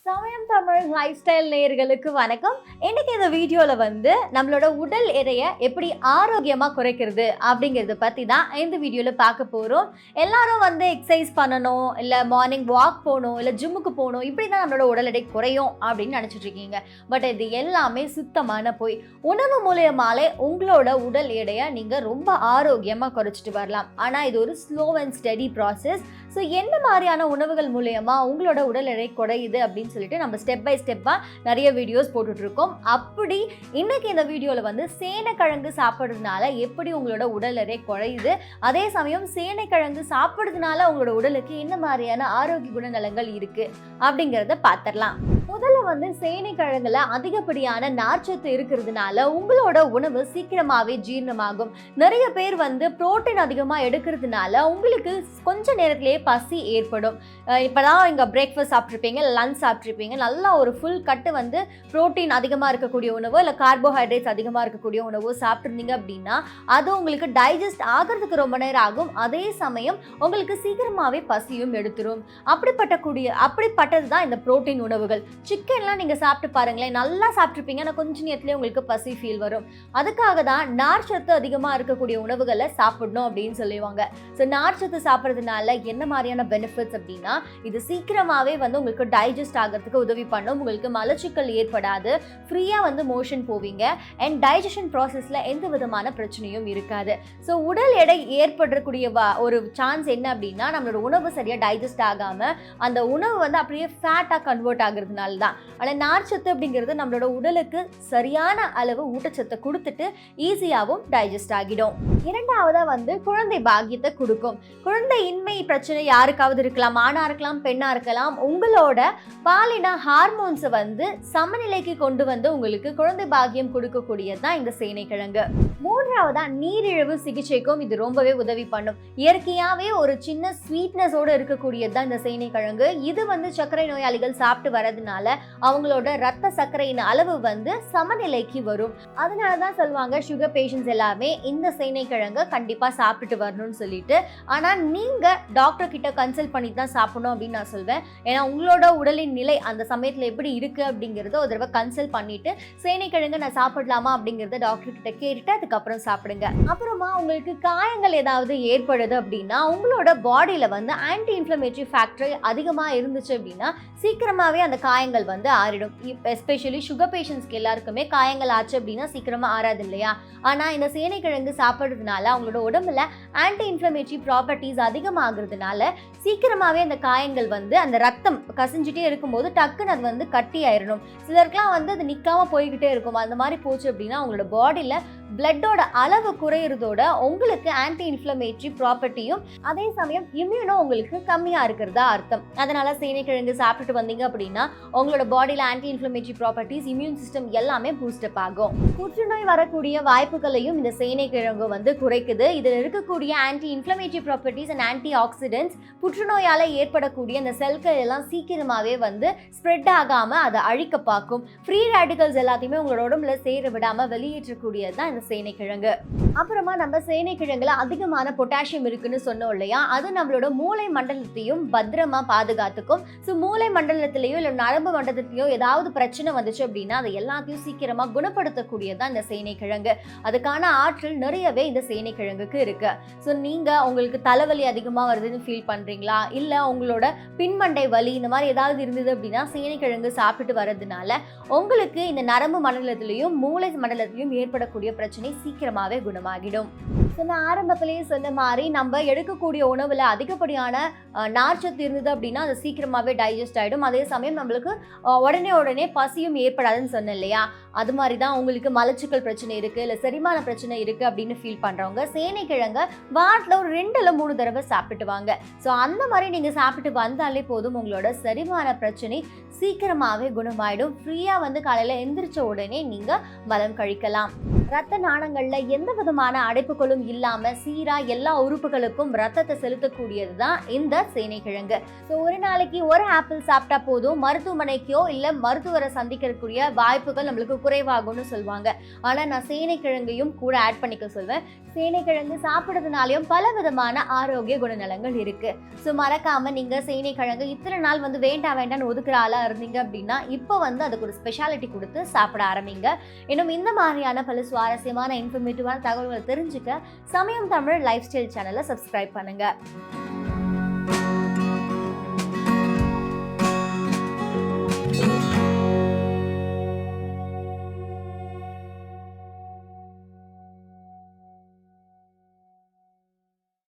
சமயம் Tamil life style நேயர்களுக்கு வணக்கம். இன்னைக்கு இந்த வீடியோல நம்மளோட உடல் எடையை எப்படி ஆரோக்கியமா குறைக்கிறது அப்படிங்கறத பத்தி தான் இந்த வீடியோல பார்க்க போறோம். எல்லாரும் எக்ஸசைஸ் பண்ணணும், இல்ல மார்னிங் வாக் போகணும், இல்ல ஜிம்முக்கு போகணும், இப்படிதான் நம்மளோட உடல் எடை குறையும் அப்படின்னு நினைச்சிட்டு இருக்கீங்க. பட் இது எல்லாமே சுத்தமான போய். உணவு மூலியமாலே உங்களோட உடல் எடையை நீங்க ரொம்ப ஆரோக்கியமா குறைச்சிட்டு வரலாம். ஆனா இது ஒரு slow and steady process. So என்ன மாதிரியான உணவுகள் மூலயமா உங்களோட உடல் எடை குறையுது அப்படின்னு சொல்லிட்டு நம்ம ஸ்டெப் பை ஸ்டெப்பாக நிறைய வீடியோஸ் போட்டுட்ருக்கோம். அப்படி இன்னைக்கு இந்த வீடியோவில் சேனைக்கிழங்கு சாப்பிட்றதுனால எப்படி உங்களோட உடல் எடை குறையுது, அதே சமயம் சேனைக்கிழங்கு சாப்பிட்றதுனால உங்களோட உடலுக்கு என்ன மாதிரியான ஆரோக்கிய குணநலங்கள் இருக்குது அப்படிங்கிறத பார்த்துடலாம். முதல்ல சேனைக்கிழங்குல அதிகப்படியான நார்ச்சத்து இருக்கிறதுனால உங்களோட உணவு சீக்கிரமாகவே ஜீரணமாகும். நிறைய பேர் புரோட்டீன் அதிகமாக எடுக்கிறதுனால உங்களுக்கு கொஞ்ச நேரத்திலேயே பசி ஏற்படும். இப்போதான் இங்கே பிரேக்ஃபாஸ்ட் சாப்பிட்ருப்பீங்க, லஞ்ச் சாப்பிட்ருப்பீங்க, நல்லா ஒரு ஃபுல் கட்டு புரோட்டீன் அதிகமாக இருக்கக்கூடிய உணவோ இல்லை கார்போஹைட்ரேட்ஸ் அதிகமாக இருக்கக்கூடிய உணவோ சாப்பிட்ருந்தீங்க அப்படின்னா அது உங்களுக்கு டைஜஸ்ட் ஆகிறதுக்கு ரொம்ப நேரம் ஆகும். அதே சமயம் உங்களுக்கு சீக்கிரமாகவே பசியும் எடுத்துரும். அப்படிப்பட்டது தான் இந்த புரோட்டீன் உணவுகள். சிக்கன்லாம் நீங்கள் சாப்பிட்டு பாருங்களேன், நல்லா சாப்பிட்ருப்பீங்க, ஆனால் கொஞ்ச நேரத்துலேயே உங்களுக்கு பசி ஃபீல் வரும். அதுக்காக தான் நார்ச்சத்து அதிகமாக இருக்கக்கூடிய உணவுகளை சாப்பிடணும் அப்படின்னு சொல்லுவாங்க. ஸோ நார்ச்சத்து சாப்பிட்றதுனால என்ன மாதிரியான பெனிஃபிட்ஸ் அப்படின்னா, இது சீக்கிரமாகவே உங்களுக்கு டைஜஸ்ட் ஆகிறதுக்கு உதவி பண்ணும். உங்களுக்கு மலச்சிக்கல் ஏற்படாது, ஃப்ரீயாக மோஷன் போவீங்க, அண்ட் டைஜஷன் ப்ராசஸில் எந்த விதமான பிரச்சனையும் இருக்காது. ஸோ உடல் எடை ஏற்படக்கூடிய ஒரு சான்ஸ் என்ன அப்படின்னா, நம்மளோட உணவு சரியாக டைஜஸ்ட் ஆகாமல் அந்த உணவு அப்படியே ஃபேட்டாக கன்வெர்ட் ஆகுறதுனால தான். ஆனால் நார்ச்சத்து அப்படிங்கிறது நம்மளோட உடலுக்கு சரியான அளவு ஊட்டச்சத்தை கொடுத்துட்டு ஈஸியாகவும் டைஜஸ்ட் ஆகிடும். இரண்டாவதா குழந்தை பாக்கியத்தை கொடுக்கும். குழந்தையின்மை பிரச்சனை யாருக்காவது இருக்கலாம், ஆணா இருக்கலாம், பெண்ணா இருக்கலாம். உங்களோட பாலின ஹார்மோன்ஸை சமநிலைக்கு கொண்டு உங்களுக்கு குழந்தை பாக்கியம் கொடுக்கக்கூடியது தான் இந்த சேனைக்கிழங்கு. மூன்றாவதா நீரிழிவு சிகிச்சைக்கும் இது ரொம்பவே உதவி பண்ணும். இயற்கையாகவே ஒரு சின்ன ஸ்வீட்னஸோடு இருக்கக்கூடியது தான் இந்த சேனைக்கிழங்கு. இது சர்க்கரை நோயாளிகள் சாப்பிட்டு வரதுனால அவங்களோட ரத்த சர்க்கரையின் அளவு சமநிலைக்கு வரும். அதனால தான் சொல்லுவாங்க சுகர் பேஷண்ட்ஸ் எல்லாமே இந்த சேனைக்கிழங்கு கண்டிப்பாக சாப்பிட்டுட்டு வரணும்னு சொல்லிட்டு. ஆனால் நீங்கள் டாக்டர் கிட்ட கன்சல்ட் பண்ணி தான் சாப்பிடணும் அப்படின்னு நான் சொல்வேன். ஏன்னா உங்களோட உடலின் நிலை அந்த சமயத்தில் எப்படி இருக்குது அப்படிங்கிறத ஒரு தடவை கன்சல்ட் பண்ணிட்டு சேனைக்கிழங்கு நான் சாப்பிடலாமா அப்படிங்கிறத டாக்டர் கிட்ட கேட்டுட்டு அதுக்கப்புறம் சாப்பிடுங்க. அப்புறமா உங்களுக்கு காயங்கள் ஏதாவது ஏற்படுது அப்படின்னா உங்களோட பாடியில் ஆன்டி இன்ஃப்ளமேட்டரி ஃபேக்டர் அதிகமாக இருந்துச்சு அப்படின்னா சீக்கிரமாகவே அந்த காயங்கள் ஆறிடும். எஸ்பெஷலி சுகர் பேஷண்ட்ஸ்க்கு எல்லாருக்குமே காயங்கள் ஆச்சு அப்படின்னா சீக்கிரமாக ஆறாது இல்லையா? ஆனால் இந்த சேனைக்கிழங்கு சாப்பிட்றதுனால அவங்களோட உடம்புல ஆன்டி இன்ஃப்ளமேட்டரி ப்ராப்பர்ட்டிஸ் அதிகமாகிறதுனால சீக்கிரமாகவே அந்த காயங்கள் அந்த ரத்தம் கசிஞ்சிட்டே இருக்கும்போது டக்குன்னு அது கட்டி ஆயிடணும். சிலருக்குலாம் அது நிற்காம போய்கிட்டே இருக்கும். அந்த மாதிரி போச்சு அப்படின்னா அவங்களோட பாடியில் பிளட்டோட அளவு குறையிறதோட உங்களுக்கு ஆன்டி இன்ஃப்ளமேட்டரி ப்ராப்பர்ட்டியும் அதே சமயம் இம்யூனும் உங்களுக்கு கம்மியாக இருக்கிறதா அர்த்தம். அதனால சேனைக்கிழங்கு சாப்பிட்டுட்டு வந்தீங்க அப்படின்னா உங்களோட பாடியில் anti inflammatory properties, immune system எல்லாமே பூஸ்டப் ஆகும். புற்றுநோய் வரக்கூடிய வாய்ப்புகளையும் இந்த சேனைக்கிழங்கு குறைக்குது. இதில் இருக்கக்கூடிய anti inflammatory properties and anti oxidants புற்றுநோயால் ஏற்படக்கூடிய அந்த செல்கள் எல்லாம் சீக்கிரமாகவே ஸ்ப்ரெட் ஆகாமல் அதை அழிக்க பார்க்கும். ஃப்ரீ ரேடிகல்ஸ் எல்லாத்தையுமே உங்களோட உடம்புல சேர விடாமல் வெளியேற்றக்கூடியது தான் இந்த சேனைக்கிழங்கு. அப்புறமா நம்ம சேனைக்கிழங்குல அதிகமான பொட்டாசியம் இருக்குன்னு சொன்னோம் இல்லையா? அது நம்மளோட மூளை மண்டலத்தையும் பத்திரமா பாதுகாத்துக்கும். ஸோ மூளை மண்டலத்திலேயோ இல்லை நரம்பு மண்டலத்திலேயோ ஏதாவது பிரச்சனை வந்துச்சு அப்படின்னா அதை எல்லாத்தையும் சீக்கிரமா குணப்படுத்தக்கூடியதான் இந்த சேனைக்கிழங்கு. அதுக்கான ஆற்றல் நிறையவே இந்த சேனைக்கிழங்குக்கு இருக்கு. ஸோ நீங்க உங்களுக்கு தலைவலி அதிகமா வருதுன்னு ஃபீல் பண்றீங்களா, இல்ல உங்களோட பின்மண்டை வலி இந்த மாதிரி ஏதாவது இருந்தது அப்படின்னா சேனைக்கிழங்கு சாப்பிட்டு வர்றதுனால உங்களுக்கு இந்த நரம்பு மண்டலத்திலையும் மூளை மண்டலத்திலையும் ஏற்படக்கூடிய பிரச்சனை சீக்கிரமாகவே குணமாகிடும். நான் ஆரம்பத்திலேயே சொன்ன மாதிரி நம்ம எடுக்கக்கூடிய உணவில் அதிகப்படியான நார்ச்சத்து இருந்தது அப்படின்னா அது சீக்கிரமாகவே டைஜஸ்ட் ஆகிடும். அதே சமயம் நம்மளுக்கு உடனே பசியும் ஏற்படாதுன்னு சொன்னேன் இல்லையா? அது மாதிரி தான் உங்களுக்கு மலச்சிக்கல் பிரச்சனை இருக்குது, இல்லை செரிமான பிரச்சனை இருக்குது அப்படின்னு ஃபீல் பண்ணுறவங்க சேனைக்கிழங்க வாரத்தில் ஒரு 2 இல்லை 3 தடவை சாப்பிட்டு வாங்க. ஸோ அந்த மாதிரி நீங்கள் சாப்பிட்டு வந்தாலே போதும், உங்களோட செரிமான பிரச்சனை சீக்கிரமாகவே குணமாயிடும். ஃப்ரீயாக காலையில் எந்திரிச்ச உடனே நீங்கள் மலம் கழிக்கலாம். ரத்த நாளங்களில் எந்த விதமான அடைப்புகளும் இல்லாம சீரா எல்லா உறுப்புகளுக்கும் ரத்தத்தை செலுத்தக்கூடியது தான் இந்த சேனைக்கிழங்கு. ஸோ ஒரு நாளைக்கு ஒரு ஆப்பிள் சாப்பிட்டா போதும் மருத்துவமனைக்கோ இல்லை மருத்துவரை சந்திக்கக்கூடிய வாய்ப்புகள் நம்மளுக்கு குறைவாகும்னு சொல்லுவாங்க. ஆனால் நான் சேனைக்கிழங்கையும் கூட ஆட் பண்ணிக்க சொல்வேன். சேனைக்கிழங்கு சாப்பிட்றதுனாலையும் பல விதமான ஆரோக்கிய குணநலங்கள் இருக்கு. ஸோ மறக்காம நீங்க சேனைக்கிழங்கு இத்தனை நாள் வேண்டாம்னு ஒதுக்குற ஆளா இருந்தீங்க அப்படின்னா இப்போ அதுக்கு ஒரு ஸ்பெஷாலிட்டி கொடுத்து சாப்பிட ஆரம்பிங்க. இன்னும் இந்த மாதிரியான பல சுவாரஸ்யமான இன்ஃபர்மேட்டிவான தகவல்களை தெரிஞ்சுக்க சமயம் தமிழ் லைஃப் ஸ்டைல் சேனலை சப்ஸ்கிரைப் பண்ணுங்க.